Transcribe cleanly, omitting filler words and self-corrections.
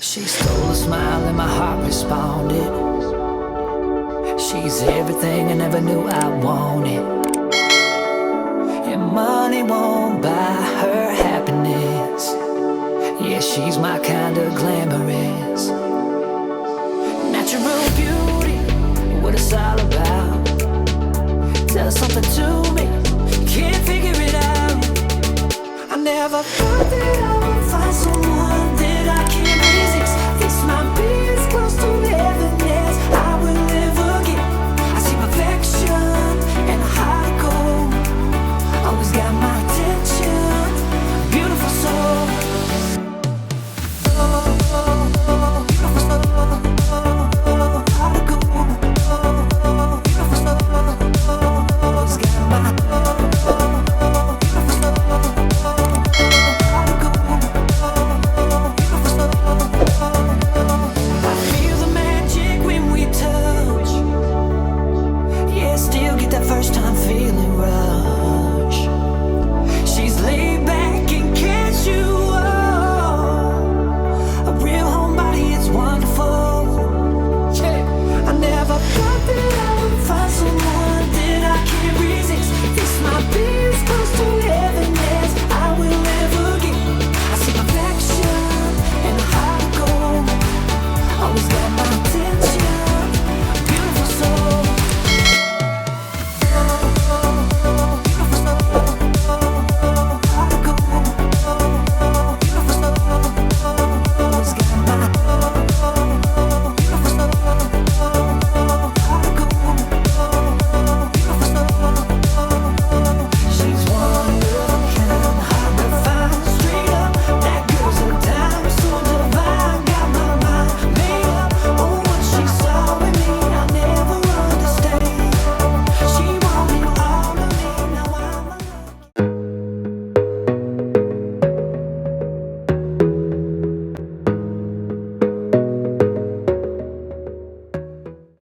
She stole a smile and my heart responded. She's everything I never knew I wanted. And money won't buy her happiness. Yeah, she's my kind of glamorous. Natural beauty, what it's all about. Tell something to me, can't figure it out. I never thought that